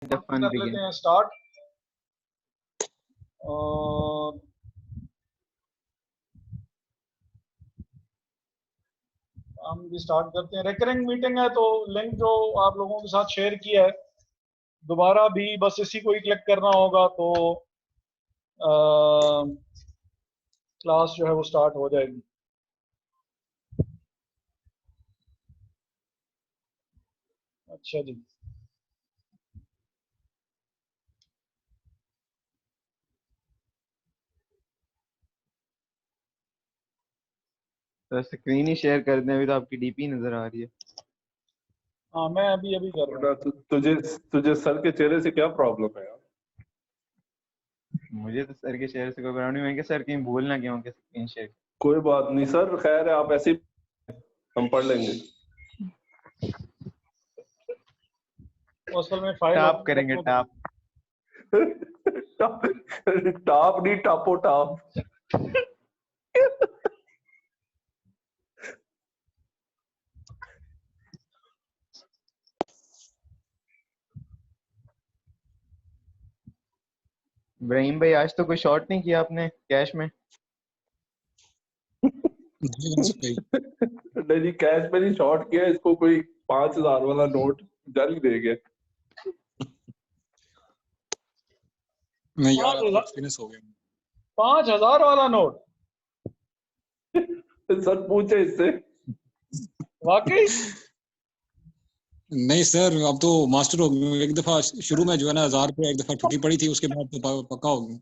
The fun कर begins. लेते हैं स्टार्ट। और हम भी स्टार्ट करते हैं। रिकरिंग मीटिंग है तो लिंक जो आप लोगों के साथ शेयर किया है दोबारा भी बस इसी को ही क्लिक करना होगा तो क्लास जो है वो स्टार्ट हो जाएगी। अच्छा जी, तो स्क्रीन ही शेयर कर दें, अभी तो आपकी डीपी नजर आ रही है। हाँ मैं अभी अभी कर रहा हूँ। तुझे तुझे सर के चेहरे से क्या प्रॉब्लम है यार? मुझे तो सर के चेहरे से कोई प्रॉब्लम नहीं, मैं क्या सर कहीं भूल ना गया हूँ कि स्क्रीन शेयर। कोई बात नहीं सर, खैर है, आप ऐसे ही हम पढ़ लेंगे। असल में फाइल टाप करेंगे टाप। टाप नहीं, टापो टाप। इब्राहिम भाई आज तो कोई शॉट नहीं किया आपने कैश में? नहीं जी, कैश में नहीं शॉर्ट किया, इसको कोई 5,000 वाला नोट जाली दे गया। नहीं यार, एक्सपीरियंस हो गया। 5,000 वाला नोट? सर पूछे इससे। वाकई? नहीं सर, अब तो मास्टर हो गए। एक दफा शुरू में जो है ना 1000 रुपये एक दफा ठुकी पड़ी थी, उसके बाद तो पक्का हो गया।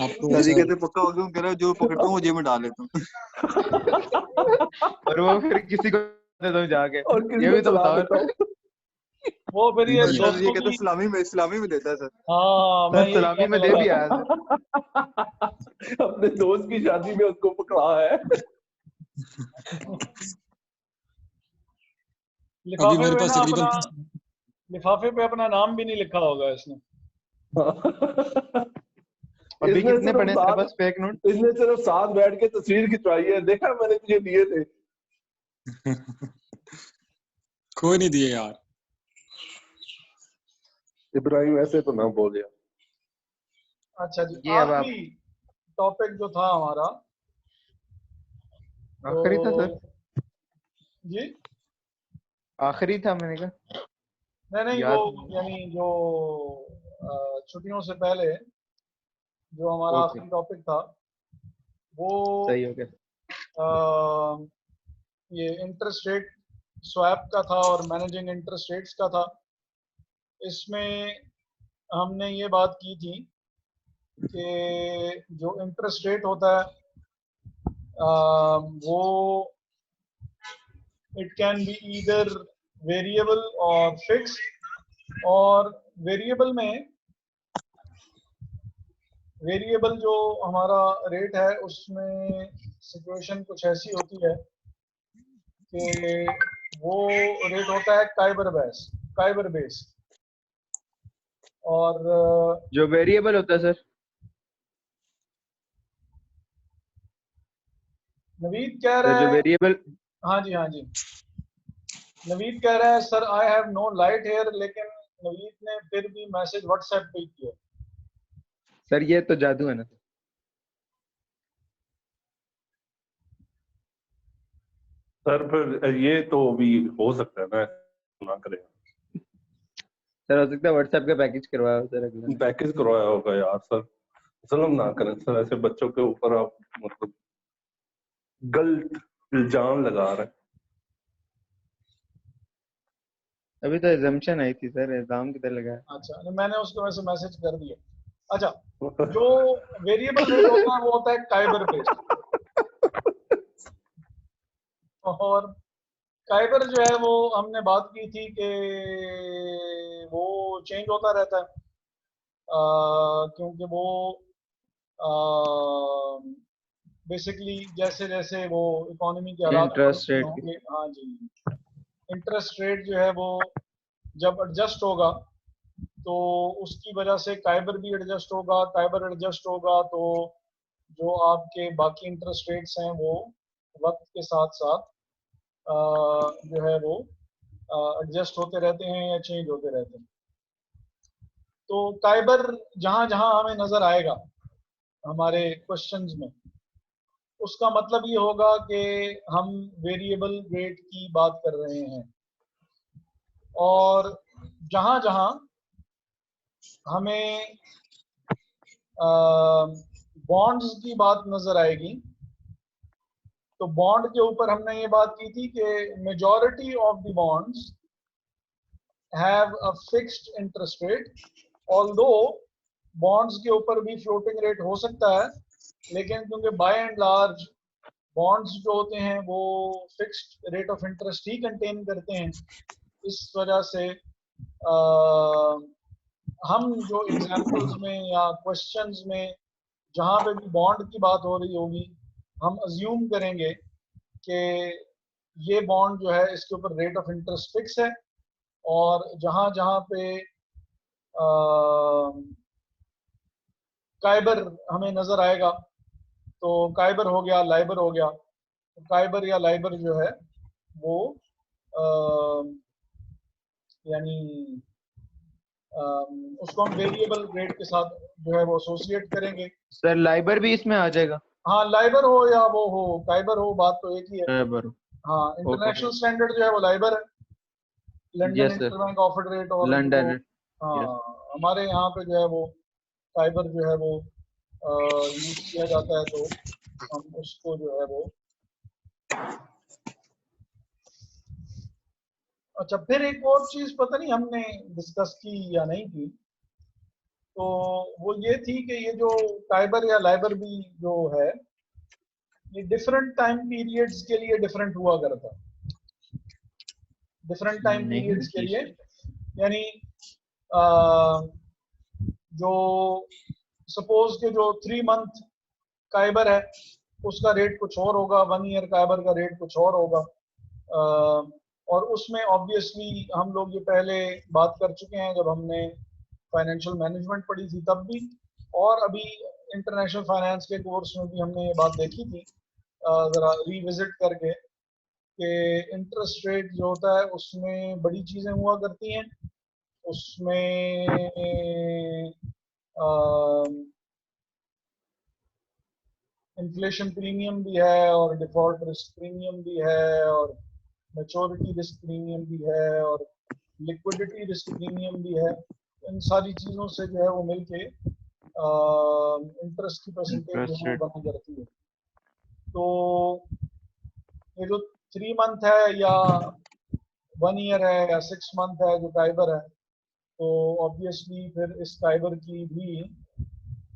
आप तो दादी कहते पक्का हो गया, कह रहा जो पकड़ता हूँ वो जेब में डाल लेता हूँ। और वो फिर किसी को दे दो जाके, और किसी ये को भी तो चला बताओ। देता हूँ। वो फिर ये सर ये दोस्तों कहते की। सलामी में देता है सर। हाँ मैं सर यही सलामी में कहने दे वाला भी था। आया सर। अपने दोस्त की शादी में उसको पकड़ा है। अभी लिफाफे मेरे पे पास ना तकरीबन अपना, लिफाफे पे अपना नाम भी नहीं लिखा होगा इसने। अभी इसने कितने सिर्फ पड़े तेरे पास फेक नोट? इसने सिर्फ साथ बैठ के तस्वीर खिंचवाई है, देखा मैंने तुझे दिए थे। कोई नहीं दिए यार। इब्राहिम ऐसे तो ना बोल यार। अच्छा जी, ये अब आप आखिरी टॉपिक जो था हमारा आखिरी था सर? तो जी आखिरी था मैंने कहा, नहीं वो याद। यानी जो छुट्टियों से पहले जो हमारा ओके, आखिरी टॉपिक था वो सही हो गया। ये इंटरेस्ट रेट स्वैप का था और मैनेजिंग इंटरेस्ट रेट्स का था। इसमें हमने ये बात की थी कि जो इंटरेस्ट रेट होता है वो it can be either variable और फिक्स। और वेरिएबल में वेरिएबल जो हमारा रेट है उसमें सिचुएशन कुछ ऐसी होती है कि वो रेट होता है काइबर बेस। और जो वेरिएबल होता है सर? नवीद कह सर रहा जो है, वेरिएबल, हाँ जी हाँ जी, नवीद कह रहा है sir I have no light hair, लेकिन नवीद ने फिर भी मैसेज व्हाट्सएप पे किया। सर ये तो जादू है ना। सर फिर ये तो भी हो सकता है ना, ना करें। सर हो सकता है व्हाट्सएप का पैकेज करवाया हो सर अगले ने। पैकेज करवाया होगा यार सर। जुल्म ना करें सर, ऐसे बच्चों के ऊपर आप मतलब गलत इल्जाम लगा रहे हैं। अभी तो एजम्पशन आई थी सर, एग्जाम किधर लगा है? अच्छा, मैंने उसको वैसे मैसेज कर दिया। अच्छा, जो वेरिएबल रेट होता है वो होता है काइबर बेस्ड, और काइबर जो है वो हमने बात की थी कि वो चेंज होता रहता है क्योंकि वो बेसिकली जैसे जैसे वो इकोनॉमी के हालात इंटरेस्ट बदलते रेट की। होंगे। हाँ जी, इंटरेस्ट रेट जो है वो जब एडजस्ट होगा तो उसकी वजह से काइबर भी एडजस्ट होगा। काइबर एडजस्ट होगा तो जो आपके बाकी इंटरेस्ट रेट्स हैं वो वक्त के साथ साथ जो है वो एडजस्ट होते रहते हैं या चेंज होते रहते हैं। तो काइबर जहां जहां हमें नजर आएगा हमारे क्वेश्चंस में, उसका मतलब ये होगा कि हम वेरिएबल रेट की बात कर रहे हैं। और जहां जहां हमें बॉन्ड्स की बात नजर आएगी, तो बॉन्ड के ऊपर हमने ये बात की थी कि majority of the bonds have a fixed interest rate, although bonds के ऊपर भी फ्लोटिंग रेट हो सकता है, लेकिन क्योंकि बाय एंड लार्ज बॉन्ड्स जो होते हैं वो fixed rate of interest he contain करते हैं, इस वजह से हम जो एग्जाम्पल्स में या क्वेश्चंस में जहां पे भी बॉन्ड की बात हो रही होगी, हम अज्यूम करेंगे कि ये बॉन्ड जो है इसके ऊपर रेट ऑफ इंटरेस्ट फिक्स है। और जहां जहां पे काइबर हमें नजर आएगा, तो काइबर हो गया, लाइबर हो गया, तो काइबर या लाइबर जो है वो यानी उसको हम वेरिएबल रेट के साथ जो है वो एसोसिएट करेंगे। सर लाइबर भी इसमें आ जाएगा? हाँ, लाइबर हो या वो हो, काइबर हो, बात तो एक ही है। लाइबर। हाँ, इंटरनेशनल स्टैंडर्ड जो है वो लाइबर है, London yes sir, interbank offered rate. और लंदन। जो हाँ हमारे यहाँ पे जो है वो काइबर जो है वो यूज किया जाता है, तो हम उसको जो है वो। अच्छा, फिर एक और चीज पता नहीं हमने डिस्कस की या नहीं की, तो वो ये थी कि ये जो काइबर या लाइबर भी जो है, ये डिफरेंट टाइम पीरियड्स के लिए डिफरेंट हुआ करता है। डिफरेंट टाइम नहीं पीरियड्स के जी लिए, सर। यानी जो सपोज के जो 3 मंथ काइबर है उसका रेट कुछ और होगा, 1 ईयर काइबर का रेट कुछ और होगा। और उसमें ऑब्वियसली हम लोग ये पहले बात कर चुके हैं जब हमने फाइनेंशियल मैनेजमेंट पढ़ी थी तब भी, और अभी इंटरनेशनल फाइनेंस के कोर्स में भी हमने ये बात देखी थी ज़रा रिविजिट करके, कि इंटरेस्ट रेट जो होता है उसमें बड़ी चीज़ें हुआ करती हैं। उसमें इन्फ्लेशन प्रीमियम भी है, और डिफॉल्ट रिस्क प्रीमियम भी है, और मैच्योरिटी रिस्क प्रीमियम भी है, और लिक्विडिटी रिस्क प्रीमियम भी है। इन सारी चीज़ों से जो है वो मिलके इंटरेस्ट की परसेंटेज जो इंटरेस्ट है रेट। वो बनी करती है। तो ये जो 3 मंथ है या 1 ईयर है या 6 मंथ है जो काइबर है, तो ऑब्वियसली फिर इस काइबर की भी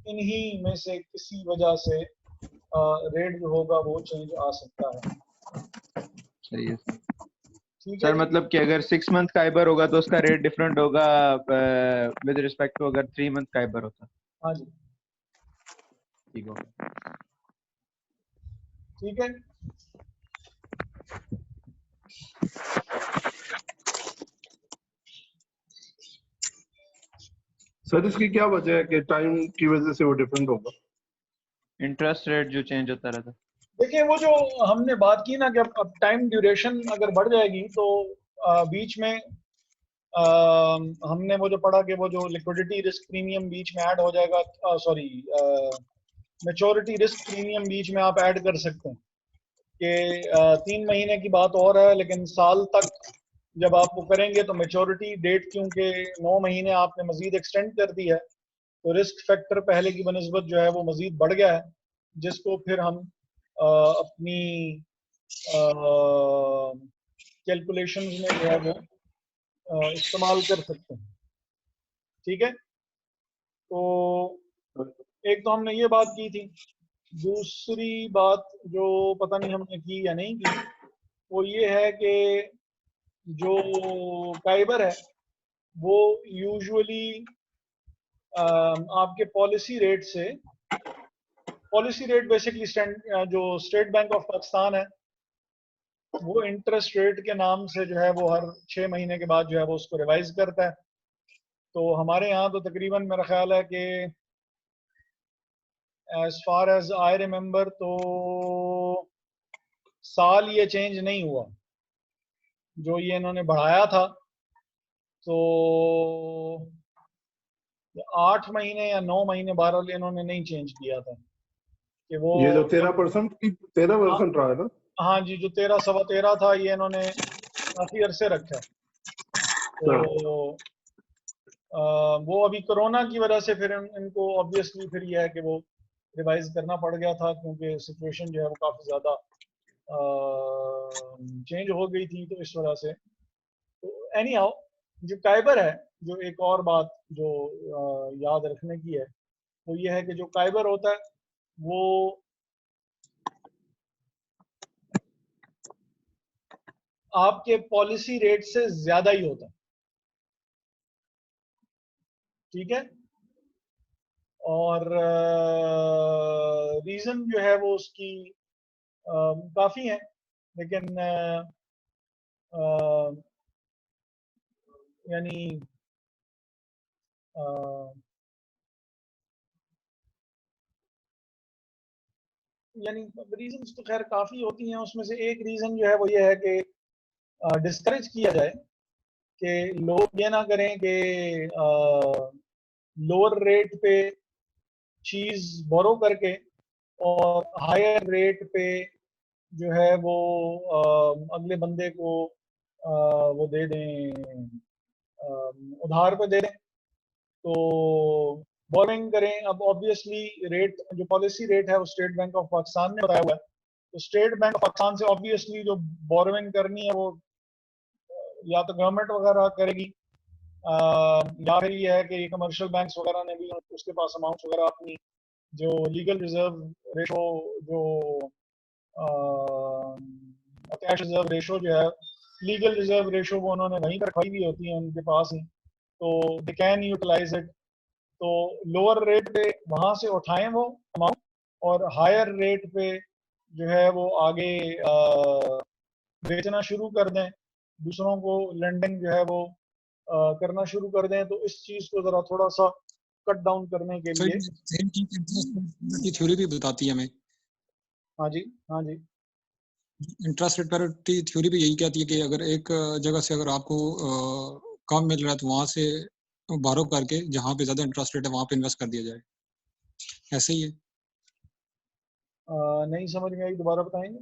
इन्हीं में से किसी वजह से रेट जो होगा वो चेंज आ सकता है। सही है सर। ठीक है सर जी? मतलब कि अगर 6 मंथ काइबर होगा तो उसका रेट डिफरेंट होगा विद रिस्पेक्ट टू अगर 3 मंथ काइबर होता। हाँ जी, ठीक होगा। ठीक है। सर इसकी क्या वजह है कि टाइम की वजह से वो डिफरेंट होगा? इंटरेस्ट रेट जो चेंज होता रहता। देखिए, वो जो हमने बात की ना कि अब टाइम ड्यूरेशन अगर बढ़ जाएगी तो बीच में हमने वो जो पढ़ा कि वो जो लिक्विडिटी रिस्क प्रीमियम बीच में ऐड हो जाएगा, सॉरी मैच्योरिटी रिस्क प्रीमियम बीच में आप ऐड कर सकते हैं कि 3 महीने की बात और है, लेकिन साल तक जब आप वो करेंगे तो मैच्योरिटी डेट क्योंकि 9 महीने आपने मजीद एक्सटेंड कर दी है, तो रिस्क फैक्टर पहले की बनस्बत जो है वो मजीद बढ़ गया है, जिसको फिर हम अपनी कैलकुलेशंस में जो है वो इस्तेमाल कर सकते हैं। ठीक है, तो एक तो हमने ये बात की थी। दूसरी बात जो पता नहीं हमने की या नहीं की, वो ये है कि जो काइबर है वो यूजुअली आपके पॉलिसी रेट से, पॉलिसी रेट बेसिकली जो स्टेट बैंक ऑफ पाकिस्तान है वो इंटरेस्ट रेट के नाम से जो है वो हर 6 महीने के बाद जो है वो उसको रिवाइज करता है। तो हमारे यहाँ तो तकरीबन मेरा ख्याल है कि as far as I remember तो साल ये चेंज नहीं हुआ, जो ये इन्होंने बढ़ाया था तो 8 महीने या 9 महीने बहरहाल इन्होंने नहीं चेंज किया था कि वो ये जो 13% की 13% रहा है ना। हाँ जी, जो 13 सवा 13 था ये इन्होंने काफी अरसे रखा है। तो वो अभी कोरोना की वजह से फिर इनको ऑब्वियसली फिर ये है कि वो रिवाइज करना पड़ गया था, क्योंकि सिचुएशन जो है वो काफ़ी ज़्यादा चेंज हो गई थी, तो इस वजह से। तो एनी हाउ, जो काइबर है, जो एक और बात जो याद रखने की है वो ये है कि जो काइबर होता है वो आपके पॉलिसी रेट से ज़्यादा ही होता है, ठीक है। और रीज़न जो है वो उसकी काफ़ी है, लेकिन यानी रीजंस तो खैर काफ़ी होती हैं। उसमें से एक रीज़न जो है वो ये है कि डिस्करेज किया जाए कि लोग ये ना करें कि लोअर रेट पे चीज़ बोरो करके और हायर रेट पे जो है वो अगले बंदे को वो दे दें, उधार पे दे दें, तो बोरिंग करें। अब ऑब्वियसली रेट, जो पॉलिसी रेट है वो स्टेट बैंक ऑफ पाकिस्तान ने बताया हुआ है, तो स्टेट बैंक ऑफ पाकिस्तान से ऑब्वियसली जो बोरिंग करनी है वो या तो गवर्नमेंट वगैरह करेगी, या फिर ये है कि कमर्शियल बैंक्स वगैरह ने भी उसके पास अमाउंट वगैरह अपनी जो लीगल रिजर्व रेशो, जो कैश रिजर्व रेशो जो है, लीगल रिजर्व रेशो वो उन्होंने वहीं पर रखवाई हुई होती है उनके पास ही, तो दे कैन यूटिलाइज इट। तो लोअर रेट पे वहां से उठाएं वो अमाउंट, और हायर रेट पे जो है वो आगे बेचना शुरू कर दें, दूसरों को लेंडिंग जो है वो करना शुरू कर दें। तो इस चीज को जरा थोड़ा सा कट डाउन करने के लिए सेम चीज इंटरेस्ट की थ्योरी भी बताती है हमें। हाँ जी, हाँ जी, इंटरेस्ट रेट पैरिटी थ्योरी भी यही कहती है कि अगर एक जगह से अगर आपको कम मिल रहा है तो वहां से बारो करके जहां पे ज्यादा इंटरेस्ट रेट है वहां पे इन्वेस्ट कर दिया जाए, ऐसे ही है। नहीं समझ में आई, दोबारा बताएंगे।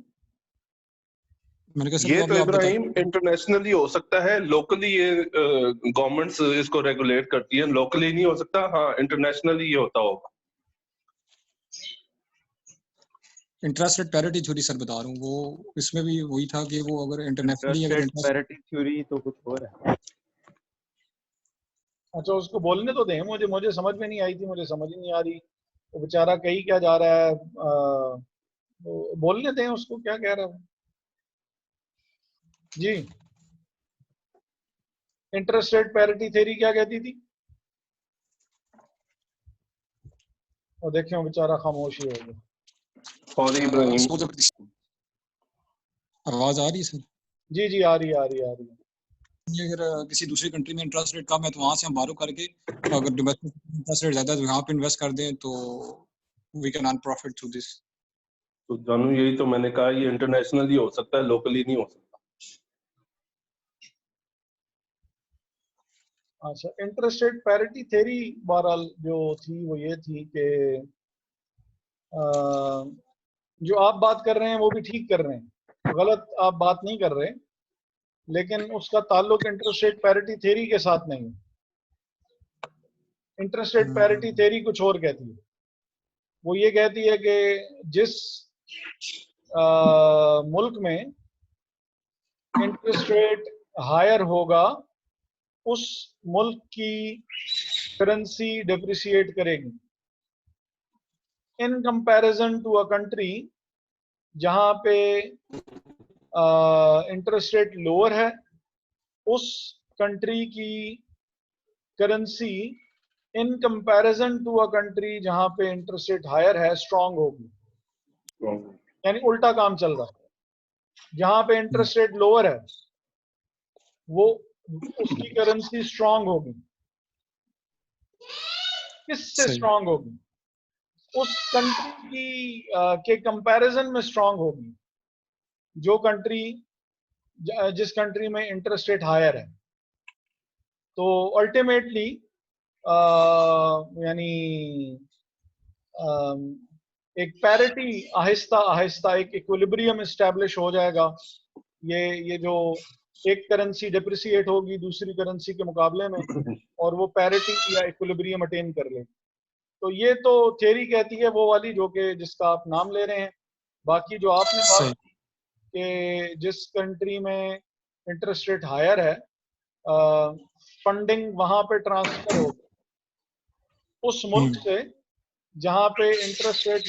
मैंने कहा ये सर तो अभी आप इब्राहिम बताइए। इंटरनेशनली हो सकता है, लोकली ये गवर्नमेंट्स इसको रेगुलेट करती है, लोकली नहीं हो सकता। हाँ, इंटरनेशनली ये होता होगा। Interest rate parity theory sir बता रहा हूँ, वो इसमें भी वही था कि वो अगर इंटरनेशनली इंटरेस्ट अगर रेट इंटरेस्ट पैरिटी थ्योरी तो कुछ और है। अच्छा, उसको बोलने तो दें, मुझे समझ में नहीं आई थी, मुझे समझ ही नहीं आ रही वो बेचारा कही क्या जा रहा है। बोलने दें उसको, क्या कह रहा है जी। इंटरेस्ट रेट पैरिटी थ्योरी क्या कहती थी? और देखें वो बेचारा खामोश ही हो गया। सॉरी इब्राहिम। आवाज आ रही है सर? जी जी, आ रही है, आ रही है, आ रही है। अगर किसी दूसरी कंट्री में इंटरेस्ट रेट कम है तो वहां से हम बारो करके, अगर डोमेस्टिक इंटरेस्ट रेट ज्यादा है तो यहाँ पे इन्वेस्ट कर दें तो we can earn profit through this. तो जानू, यही तो मैंने कहा, ये इंटरनेशनली हो सकता है, लोकली नहीं हो सकता। अच्छा, इंटरेस्ट रेट पैरिटी थ्योरी बहरहाल जो थी वो ये थी कि जो आप बात कर रहे हैं वो भी ठीक कर रहे हैं, गलत आप बात नहीं कर रहे, लेकिन उसका ताल्लुक इंटरेस्ट रेट पैरिटी थ्योरी के साथ नहीं है। इंटरेस्ट रेट पैरिटी थ्योरी कुछ और कहती है। वो ये कहती है कि जिस मुल्क में इंटरेस्ट रेट हायर होगा उस मुल्क की करेंसी डिप्रिशिएट करेगी in comparison to a country जहां पे इंटरेस्ट रेट लोअर है। उस कंट्री की currency in comparison to a country जहां पे इंटरेस्ट रेट हायर है स्ट्रांग होगी। यानी उल्टा काम चल रहा है, जहां पे इंटरेस्ट रेट लोअर है वो उसकी करेंसी स्ट्रांग होगी। किससे सही। स्ट्रांग होगी? उस कंट्री की के कंपैरिजन में स्ट्रांग होगी जो कंट्री, जिस कंट्री में इंटरेस्ट रेट हायर है। तो अल्टीमेटली यानी एक पैरिटी आहिस्ता आहिस्ता एक इक्विलिब्रियम इस्टेब्लिश हो जाएगा। ये जो एक करेंसी डिप्रिसिएट होगी दूसरी करेंसी के मुकाबले में और वो पैरिटी या इक्विलिब्रियम अटेन कर ले। तो ये तो थ्योरी कहती है वो वाली जो कि जिसका आप नाम ले रहे हैं। बाकी जो आपने बात की कि जिस कंट्री में इंटरेस्ट रेट हायर है फंडिंग वहां पे ट्रांसफर हो उस मुल्क से जहां पे इंटरेस्ट रेट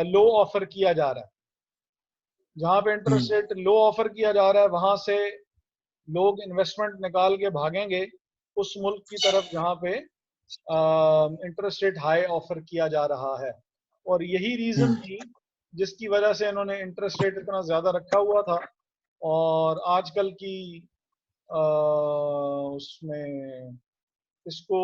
लो ऑफर किया जा रहा है। जहां पे इंटरेस्ट रेट लो ऑफर किया जा रहा है वहां से लोग इन्वेस्टमेंट निकाल के भागेंगे उस मुल्क की तरफ जहां पे इंटरेस्ट रेट हाई ऑफर किया जा रहा है। और यही रीजन थी जिसकी वजह से इन्होंने इंटरेस्ट रेट इतना ज्यादा रखा हुआ था। और आजकल की उसमें इसको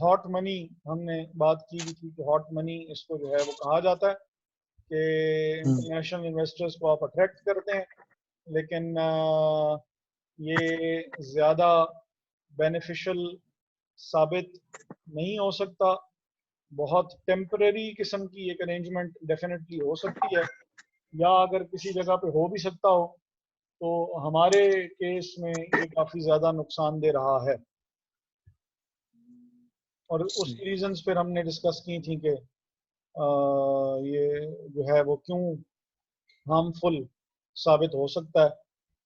हॉट मनी हमने बात की थी कि हॉट मनी इसको जो है वो कहा जाता है कि इंटरनेशनल इन्वेस्टर्स को आप अट्रैक्ट करते हैं, लेकिन ये ज़्यादा बेनिफिशियल साबित नहीं हो सकता। बहुत टेम्परेरी किस्म की एक अरेंजमेंट डेफिनेटली हो सकती है, या अगर किसी जगह पे हो भी सकता हो तो हमारे केस में ये काफ़ी ज़्यादा नुकसान दे रहा है। और उसकी रीजंस फिर हमने डिस्कस की थी कि ये जो है वो क्यों हार्मफुल साबित हो सकता है।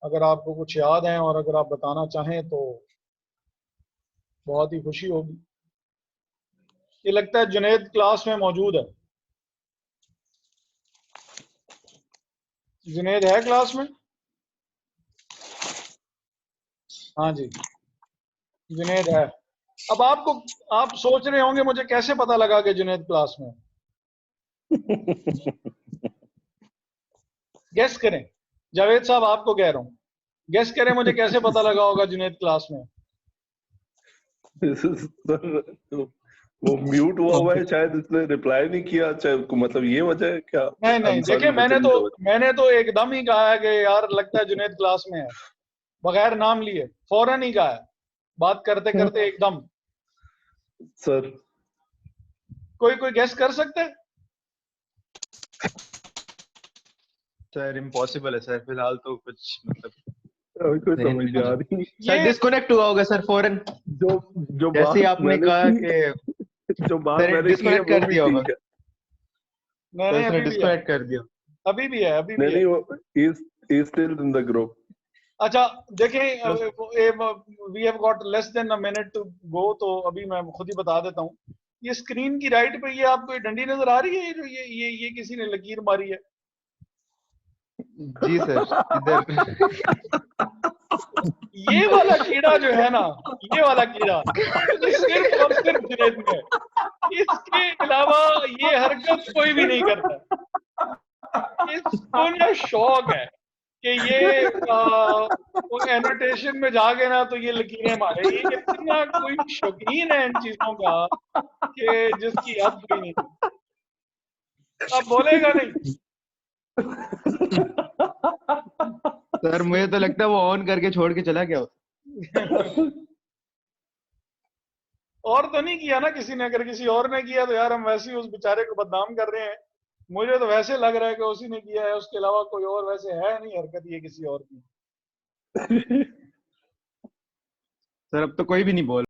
अगर आपको कुछ याद है और अगर आप बताना चाहें तो बहुत ही खुशी होगी। ये लगता है जुनैद क्लास में मौजूद है। जुनैद है क्लास में? हाँ जी, जुनैद है। अब आप सोच रहे होंगे मुझे कैसे पता लगा कि जुनैद क्लास में? गेस करें। जावेद साहब आपको कह रहा हूँ, गेस करें मुझे कैसे पता लगा होगा जुनैद क्लास में? वो म्यूट हुआ है शायद, इसने रिप्लाई नहीं किया, चाहे मतलब ये वजह है क्या? नहीं देखिए, मैंने तो एकदम ही कहा है कि यार लगता है जुनैद क्लास में है, बगैर नाम लिए फौरन ही कहा है, बात करते करते एकदम। सर कोई गेस कर सकते है? सर इम्पॉसिबल है सर, फिलहाल तो कुछ मतलब कोई समझ आ रही। शायद डिस्कनेक्ट हुआ होगा सर फौरन, जो जैसे आपने कहा कि जो बात मैंने डिस्कनेक्ट कर दिया होगा। नहीं अभी भी डिस्कनेक्ट कर दिया। अभी भी है। नहीं वो is still in the group। अच्छा देखें, we have got less than a minute to go, तो अभी मैं खुद ही बता देता हूँ। ये स्क्रीन की राइट पे ये आपको ये डंडी नजर आ रही है, जो ये किसी ने लकीर मारी है। जी सर, इधर ये वाला कीड़ा जो है ना, ये वाला कीड़ा सिर्फ और सिर्फ जुनैद में है। इसके अलावा ये हरकत कोई भी नहीं करता। इसको ना शौक है कि ये एनोटेशन में जाके ना तो ये लकीरें मारे। ये इतना कोई शौकीन है इन चीजों का कि जिसकी हद भी नहीं। अब बोलेगा नहीं। सर मुझे तो लगता है वो ऑन करके छोड़ के चला गया। और तो नहीं किया ना किसी ने? अगर किसी और ने किया तो यार हम वैसे ही उस बेचारे को बदनाम कर रहे हैं। मुझे तो वैसे लग रहा है कि उसी ने किया है, उसके अलावा कोई और वैसे है नहीं हरकत ये किसी और की। सर अब तो कोई भी नहीं बोल